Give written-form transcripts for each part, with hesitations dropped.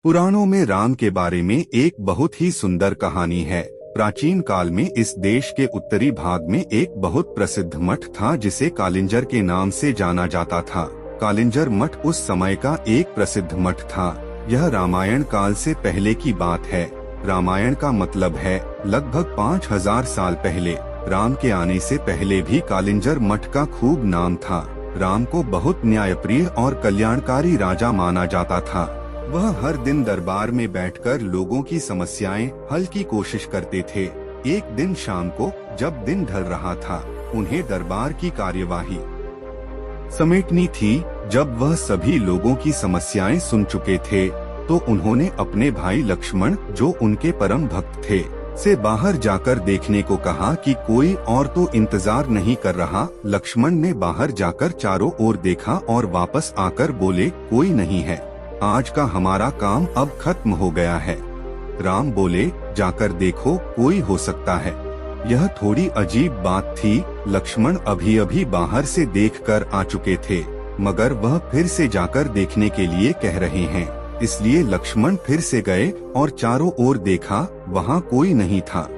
पुराणों में राम के बारे में एक बहुत ही सुंदर कहानी है। प्राचीन काल में इस देश के उत्तरी भाग में एक बहुत प्रसिद्ध मठ था जिसे कालिंजर के नाम से जाना जाता था। कालिंजर मठ उस समय का एक प्रसिद्ध मठ था। यह रामायण काल से पहले की बात है। रामायण का मतलब है लगभग 5000 साल पहले। राम के आने से पहले भी कालिंजर मठ का खूब नाम था। राम को बहुत न्यायप्रिय और कल्याणकारी राजा माना जाता था। वह हर दिन दरबार में बैठकर लोगों की समस्याएं हल की कोशिश करते थे। एक दिन शाम को जब दिन ढल रहा था, उन्हें दरबार की कार्यवाही समेटनी थी। जब वह सभी लोगों की समस्याएं सुन चुके थे, तो उन्होंने अपने भाई लक्ष्मण, जो उनके परम भक्त थे, से बाहर जाकर देखने को कहा कि कोई और तो इंतजार नहीं कर रहा। लक्ष्मण ने बाहर जाकर चारों ओर देखा और वापस आकर बोले, कोई नहीं है, आज का हमारा काम अब खत्म हो गया है। राम बोले, जाकर देखो, कोई हो सकता है। यह थोड़ी अजीब बात थी। लक्ष्मण अभी अभी बाहर से देखकर आ चुके थे, मगर वह फिर से जाकर देखने के लिए कह रहे हैं। इसलिए लक्ष्मण फिर से गए और चारों ओर देखा, वहाँ कोई नहीं था।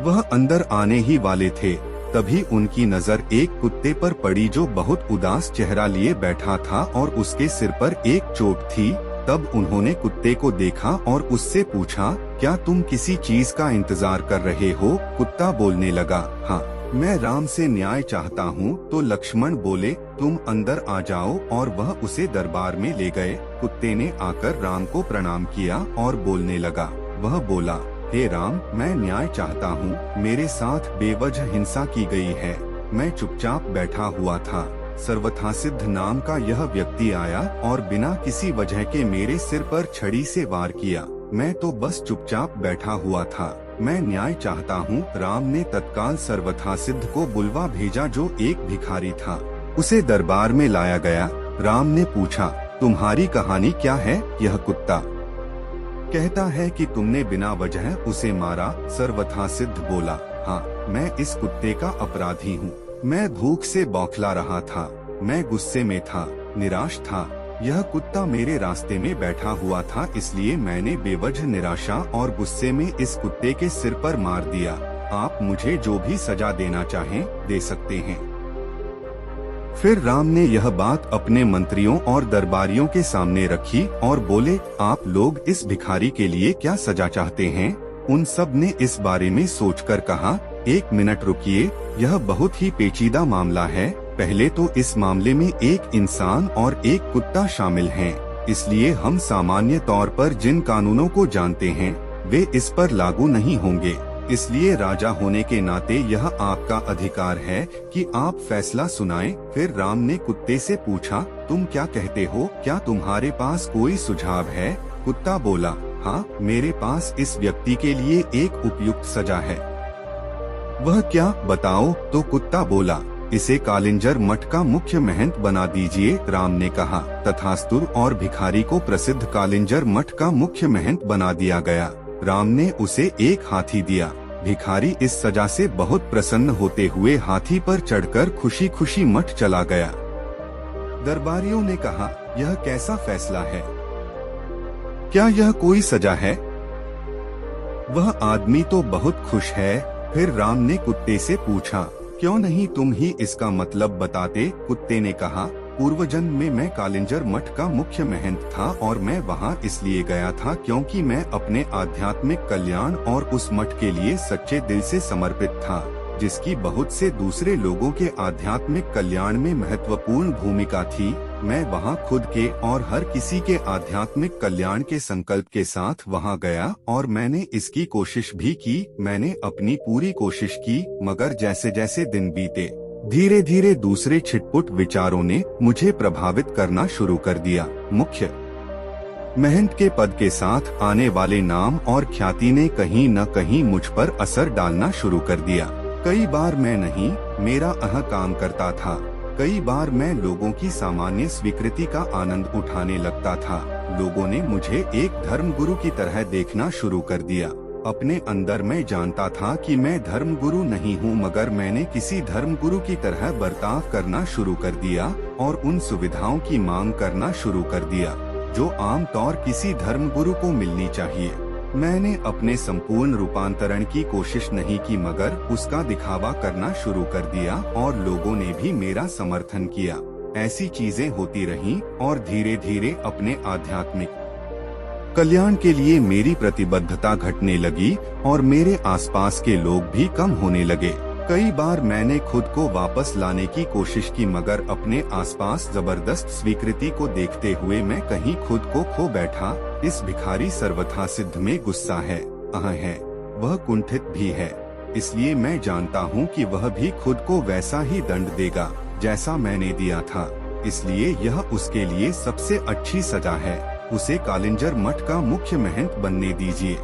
वह अंदर आने ही वाले थे, तभी उनकी नजर एक कुत्ते पर पड़ी जो बहुत उदास चेहरा लिए बैठा था और उसके सिर पर एक चोट थी। तब उन्होंने कुत्ते को देखा और उससे पूछा, क्या तुम किसी चीज का इंतजार कर रहे हो? कुत्ता बोलने लगा, हाँ, मैं राम से न्याय चाहता हूँ। तो लक्ष्मण बोले, तुम अंदर आ जाओ, और वह उसे दरबार में ले गए। कुत्ते ने आकर राम को प्रणाम किया और बोलने लगा। वह बोला, हे राम, मैं न्याय चाहता हूँ। मेरे साथ बेवजह हिंसा की गई है। मैं चुपचाप बैठा हुआ था। सर्वथा सिद्ध नाम का यह व्यक्ति आया और बिना किसी वजह के मेरे सिर पर छड़ी से वार किया। मैं तो बस चुपचाप बैठा हुआ था। मैं न्याय चाहता हूँ। राम ने तत्काल सर्वथा सिद्ध को बुलवा भेजा, जो एक भिखारी था। उसे दरबार में लाया गया। राम ने पूछा, तुम्हारी कहानी क्या है? यह कुत्ता कहता है कि तुमने बिना वजह उसे मारा। सर्वथा सिद्ध बोला, हाँ, मैं इस कुत्ते का अपराधी हूँ। मैं भूख से बौखला रहा था। मैं गुस्से में था, निराश था। यह कुत्ता मेरे रास्ते में बैठा हुआ था, इसलिए मैंने बेवजह निराशा और गुस्से में इस कुत्ते के सिर पर मार दिया। आप मुझे जो भी सजा देना चाहें, दे सकते हैं। फिर राम ने यह बात अपने मंत्रियों और दरबारियों के सामने रखी और बोले, आप लोग इस भिखारी के लिए क्या सजा चाहते हैं? उन सब ने इस बारे में सोचकर कहा, एक मिनट रुकिए, यह बहुत ही पेचीदा मामला है। पहले तो इस मामले में एक इंसान और एक कुत्ता शामिल हैं, इसलिए हम सामान्य तौर पर जिन कानूनों को जानते हैं, वे इस पर लागू नहीं होंगे। इसलिए राजा होने के नाते यह आपका अधिकार है कि आप फैसला सुनाएं। फिर राम ने कुत्ते से पूछा, तुम क्या कहते हो? क्या तुम्हारे पास कोई सुझाव है? कुत्ता बोला, हाँ, मेरे पास इस व्यक्ति के लिए एक उपयुक्त सजा है। वह क्या, बताओ? तो कुत्ता बोला, इसे कालिंजर मठ का मुख्य महंत बना दीजिए। राम ने कहा, तथास्तु, और भिखारी को प्रसिद्ध कालिंजर मठ का मुख्य महंत बना दिया गया। राम ने उसे एक हाथी दिया। भिखारी इस सजा से बहुत प्रसन्न होते हुए हाथी पर चढ़कर खुशी खुशी मठ चला गया। दरबारियों ने कहा, यह कैसा फैसला है? क्या यह कोई सजा है? वह आदमी तो बहुत खुश है। फिर राम ने कुत्ते से पूछा, क्यों नहीं तुम ही इसका मतलब बताते? कुत्ते ने कहा, पूर्व जन्म में मैं कालिंजर मठ का मुख्य महंत था और मैं वहाँ इसलिए गया था क्योंकि मैं अपने आध्यात्मिक कल्याण और उस मठ के लिए सच्चे दिल से समर्पित था, जिसकी बहुत से दूसरे लोगों के आध्यात्मिक कल्याण में महत्वपूर्ण भूमिका थी। मैं वहाँ खुद के और हर किसी के आध्यात्मिक कल्याण के संकल्प के साथ वहाँ गया और मैंने इसकी कोशिश भी की। मैंने अपनी पूरी कोशिश की, मगर जैसे जैसे दिन बीते, धीरे धीरे दूसरे छिटपुट विचारों ने मुझे प्रभावित करना शुरू कर दिया। मुख्य महंत के पद के साथ आने वाले नाम और ख्याति ने कहीं न कहीं मुझ पर असर डालना शुरू कर दिया। कई बार मैं नहीं, मेरा अह काम करता था। कई बार मैं लोगों की सामान्य स्वीकृति का आनंद उठाने लगता था। लोगों ने मुझे एक धर्मगुरु की तरह देखना शुरू कर दिया। अपने अंदर मैं जानता था कि मैं धर्मगुरु नहीं हूँ, मगर मैंने किसी धर्मगुरु की तरह बर्ताव करना शुरू कर दिया और उन सुविधाओं की मांग करना शुरू कर दिया जो आमतौर किसी धर्मगुरु को मिलनी चाहिए। मैंने अपने संपूर्ण रूपांतरण की कोशिश नहीं की, मगर उसका दिखावा करना शुरू कर दिया और लोगों ने भी मेरा समर्थन किया। ऐसी चीजें होती रहीं और धीरे धीरे अपने आध्यात्मिक कल्याण के लिए मेरी प्रतिबद्धता घटने लगी और मेरे आसपास के लोग भी कम होने लगे। कई बार मैंने खुद को वापस लाने की कोशिश की, मगर अपने आसपास जबरदस्त स्वीकृति को देखते हुए मैं कहीं खुद को खो बैठा। इस भिखारी सर्वथा सिद्ध में गुस्सा है, है, वह कुंठित भी है, इसलिए मैं जानता हूँ कि वह भी खुद को वैसा ही दंड देगा जैसा मैंने दिया था, इसलिए यह उसके लिए सबसे अच्छी सजा है। उसे कालिंजर मठ का मुख्य महंत बनने दीजिए।